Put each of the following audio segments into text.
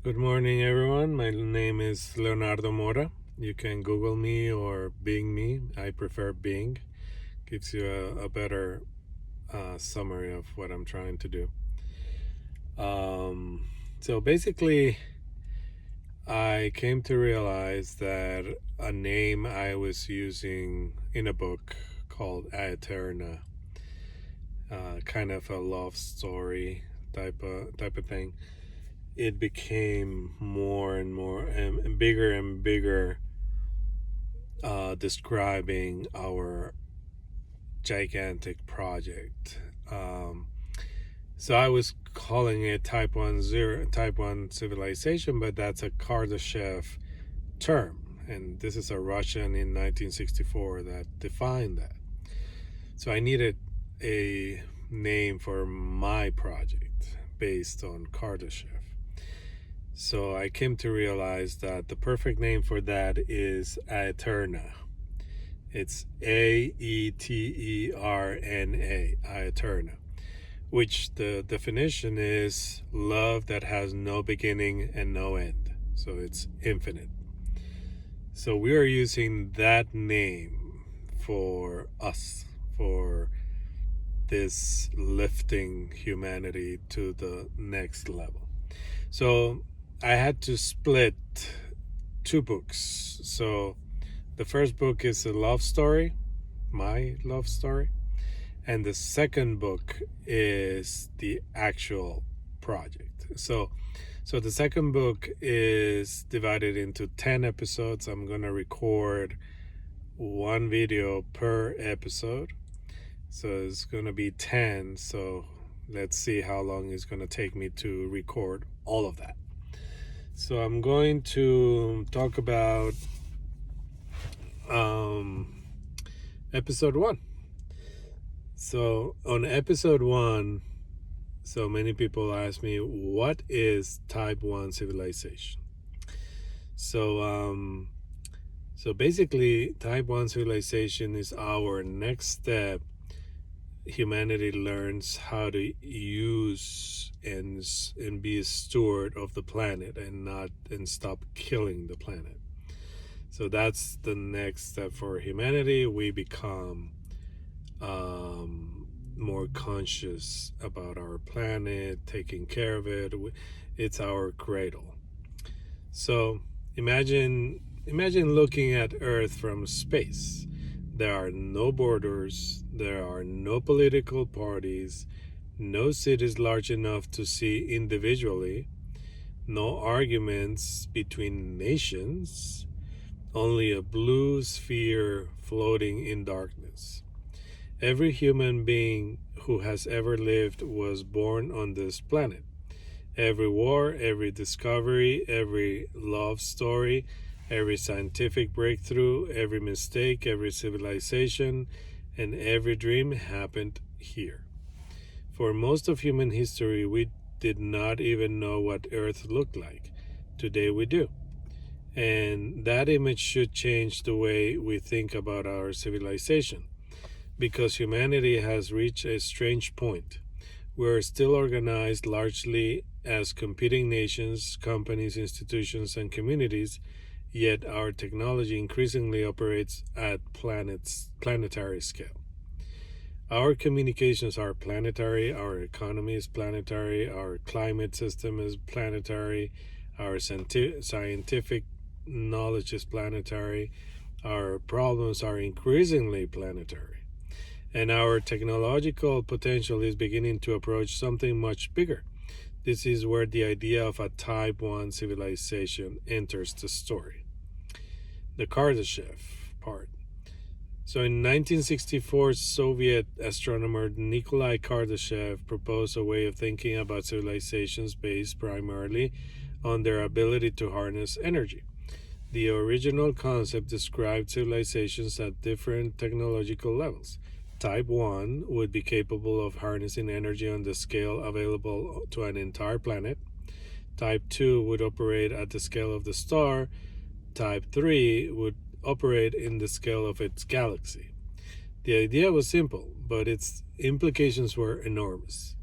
Good morning, everyone. My name is Leonardo Mora. You can Google me or Bing me. I prefer Bing. Gives you a better summary of what I'm trying to do. So basically, I came to realize that a name I was using in a book called Aeterna, kind of a love story type of thing, it became more and more and bigger, describing our gigantic project. So I was calling it Type 1 civilization, but that's a Kardashev term. And this is a Russian in 1964 that defined that. So I needed a name for my project based on Kardashev. So I came to realize that the perfect name for that is Aeterna. It's Aeterna, Aeterna, which the definition is love that has no beginning and no end. So it's infinite. So we are using that name for us, for this lifting humanity to the next level. So I had to split two books. So the first book is a love story, my love story, and the second book is the actual project. So the second book is divided into 10 episodes. I'm going to record one video per episode. So it's going to be 10. So let's see how long it's going to take me to record all of that. So I'm going to talk about episode 1. So on episode 1, so many people ask me, what is Type 1 civilization? So basically, Type 1 civilization is our next step. Humanity learns how to use and be a steward of the planet and stop killing the planet. So that's the next step for humanity. We become more conscious about our planet, taking care of it. It's our cradle. So imagine looking at Earth from space. There are no borders, there are no political parties, no cities large enough to see individually, no arguments between nations, only a blue sphere floating in darkness. Every human being who has ever lived was born on this planet. Every war, every discovery, every love story, every scientific breakthrough, every mistake, every civilization, and every dream happened here. For most of human history, we did not even know what Earth looked like. Today we do. And that image should change the way we think about our civilization, because humanity has reached a strange point. We are still organized largely as competing nations, companies, institutions, and communities, yet our technology increasingly operates at planetary scale. Our communications are planetary, our economy is planetary, our climate system is planetary, our scientific knowledge is planetary, our problems are increasingly planetary. And our technological potential is beginning to approach something much bigger. This is where the idea of a Type 1 civilization enters the story. The Kardashev part. So in 1964, Soviet astronomer Nikolai Kardashev proposed a way of thinking about civilizations based primarily on their ability to harness energy. The original concept described civilizations at different technological levels. Type 1 would be capable of harnessing energy on the scale available to an entire planet. Type 2 would operate at the scale of the star. Type 3 would operate in the scale of its galaxy. The idea was simple, but its implications were enormous.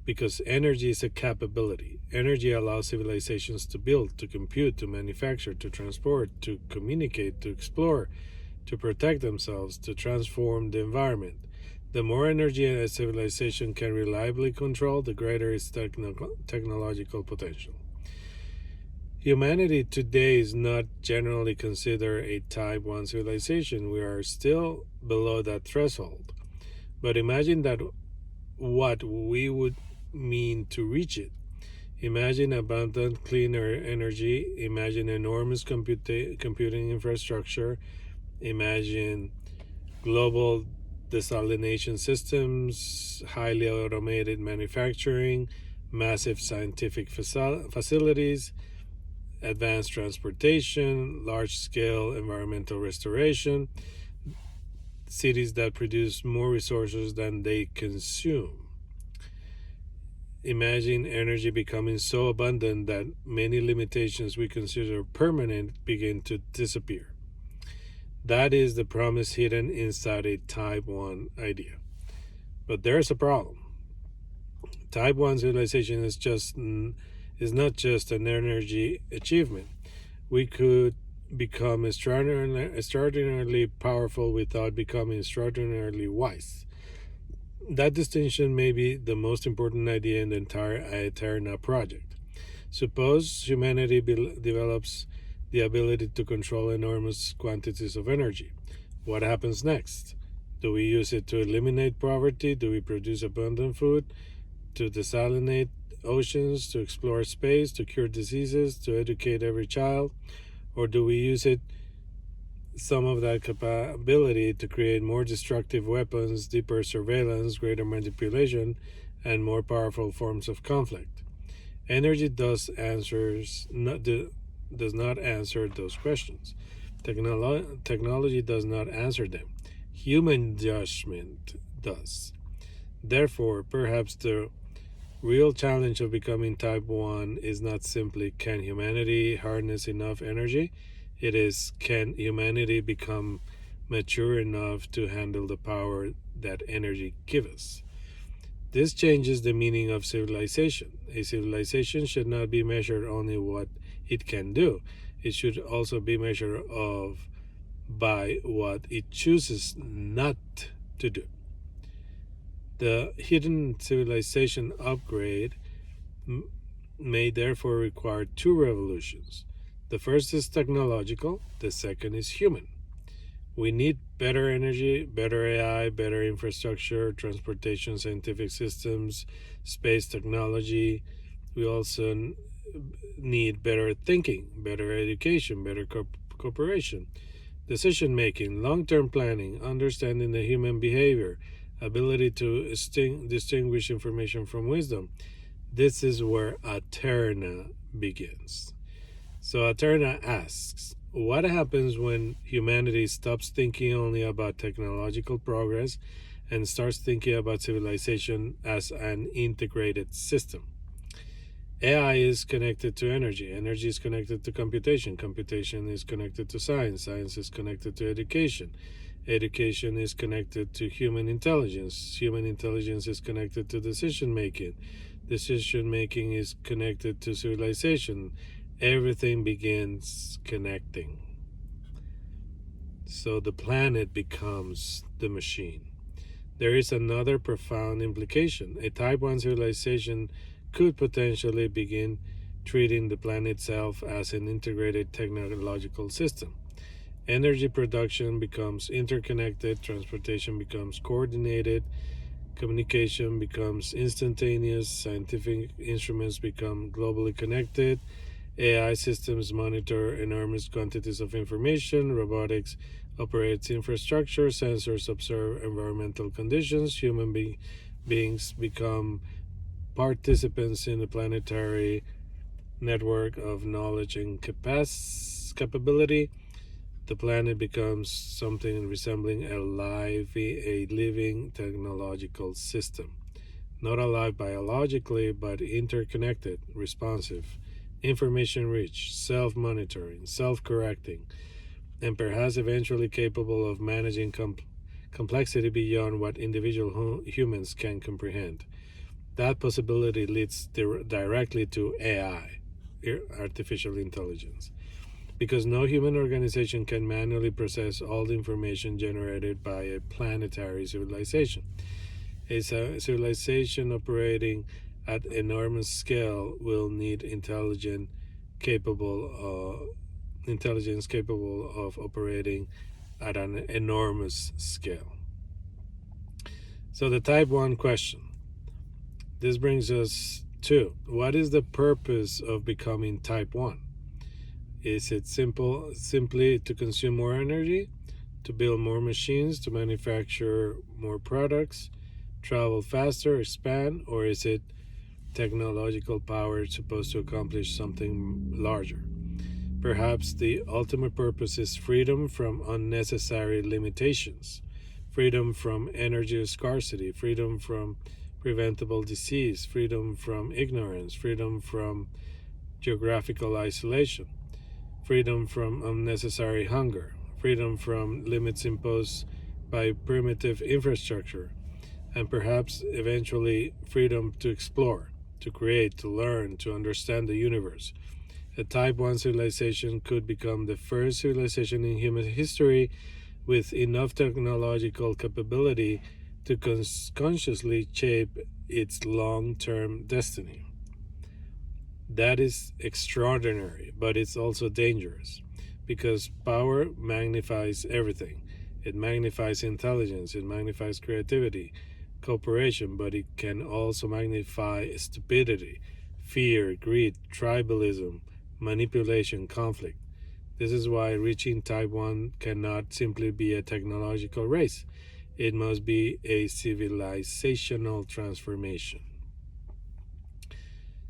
because energy is a capability. Energy allows civilizations to build, to compute, to manufacture, to transport, to communicate, to explore, to protect themselves, to transform the environment. The more energy a civilization can reliably control, the greater its technological potential. Humanity today is not generally considered a Type 1 civilization. We are still below that threshold. But imagine that what we would mean to reach it. Imagine abundant, cleaner energy. Imagine enormous computing infrastructure. Imagine global desalination systems, highly automated manufacturing, massive scientific facilities, advanced transportation, large-scale environmental restoration, cities that produce more resources than they consume. Imagine energy becoming so abundant that many limitations we consider permanent begin to disappear. That is the promise hidden inside a Type 1 idea. But there's a problem. Type 1 civilization is not just an energy achievement. We could become extraordinarily powerful without becoming extraordinarily wise. That distinction may be the most important idea in the entire Aeterna project. Suppose humanity develops the ability to control enormous quantities of energy. What happens next? Do we use it to eliminate poverty? Do we produce abundant food? To desalinate oceans? To explore space? To cure diseases? To educate every child? Or do we use some of that capability to create more destructive weapons, deeper surveillance, greater manipulation, and more powerful forms of conflict? Energy does not answer those questions. Technology does not answer them. Human judgment does. Therefore, perhaps the real challenge of becoming Type 1 is not simply can humanity harness enough energy? It is can humanity become mature enough to handle the power that energy gives us? This changes the meaning of civilization. A civilization should not be measured only what it can do. It should also be measured by what it chooses not to do. The hidden civilization upgrade may therefore require two revolutions. The first is technological, the second is human. We need better energy, better AI, better infrastructure, transportation, scientific systems, space technology. We also need better thinking, better education, better cooperation, decision making, long-term planning, understanding the human behavior, ability to distinguish information from wisdom. This is where Aeterna begins. So Aeterna asks, what happens when humanity stops thinking only about technological progress and starts thinking about civilization as an integrated system? AI is connected to energy. Energy is connected to computation. Computation is connected to science. Science is connected to education. Education is connected to human intelligence. Human intelligence is connected to decision making. Decision making is connected to civilization. Everything begins connecting. So the planet becomes the machine. There is another profound implication. A Type 1 civilization could potentially begin treating the planet itself as an integrated technological system. Energy production becomes interconnected, transportation becomes coordinated, communication becomes instantaneous, scientific instruments become globally connected, AI systems monitor enormous quantities of information, robotics operates infrastructure, sensors observe environmental conditions, human beings become participants in the planetary network of knowledge and capability. The planet becomes something resembling a living technological system. Not alive biologically, but interconnected, responsive, information rich, self-monitoring, self-correcting, and perhaps eventually capable of managing complexity beyond what individual humans can comprehend. That possibility leads directly to AI, artificial intelligence, because no human organization can manually process all the information generated by a planetary civilization. A civilization operating at enormous scale will need intelligence capable of operating at an enormous scale. So the type 1 question. This brings us to, what is the purpose of becoming type 1? Is it simply to consume more energy, to build more machines, to manufacture more products, travel faster, expand, or is it technological power supposed to accomplish something larger? Perhaps the ultimate purpose is freedom from unnecessary limitations, freedom from energy scarcity, freedom from preventable disease, freedom from ignorance, freedom from geographical isolation, freedom from unnecessary hunger, freedom from limits imposed by primitive infrastructure, and perhaps eventually freedom to explore, to create, to learn, to understand the universe. A type 1 civilization could become the first civilization in human history with enough technological capability to consciously shape its long-term destiny. That is extraordinary, but it's also dangerous, because power magnifies everything. It magnifies intelligence, it magnifies creativity, cooperation, but it can also magnify stupidity, fear, greed, tribalism, manipulation, conflict. This is why reaching type 1 cannot simply be a technological race. It must be a civilizational transformation.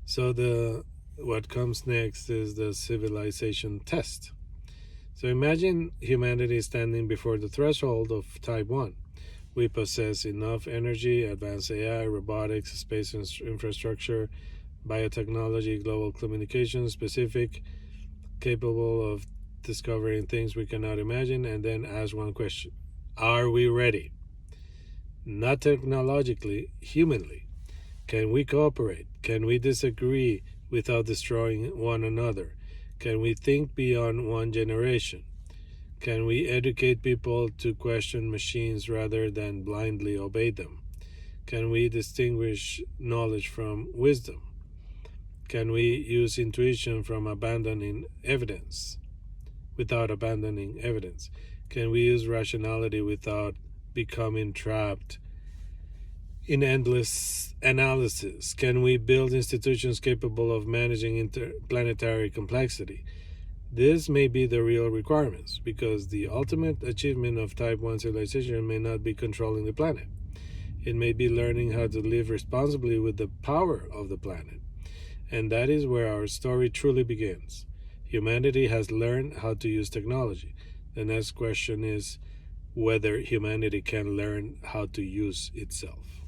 So what comes next is the civilization test. So imagine humanity standing before the threshold of type 1. We possess enough energy, advanced AI, robotics, space infrastructure, biotechnology, global communication, specific, capable of discovering things we cannot imagine, and then ask one question: are we ready? Not technologically, humanly. Can we cooperate? Can we disagree without destroying one another? Can we think beyond one generation? Can we educate people to question machines rather than blindly obey them? Can we distinguish knowledge from wisdom? Can we use intuition from abandoning evidence, without abandoning evidence? Can we use rationality without becoming trapped in endless analysis? Can we build institutions capable of managing interplanetary complexity? This may be the real requirements, because the ultimate achievement of type 1 civilization may not be controlling the planet. It may be learning how to live responsibly with the power of the planet. And that is where our story truly begins. Humanity has learned how to use technology. The next question is whether humanity can learn how to use itself.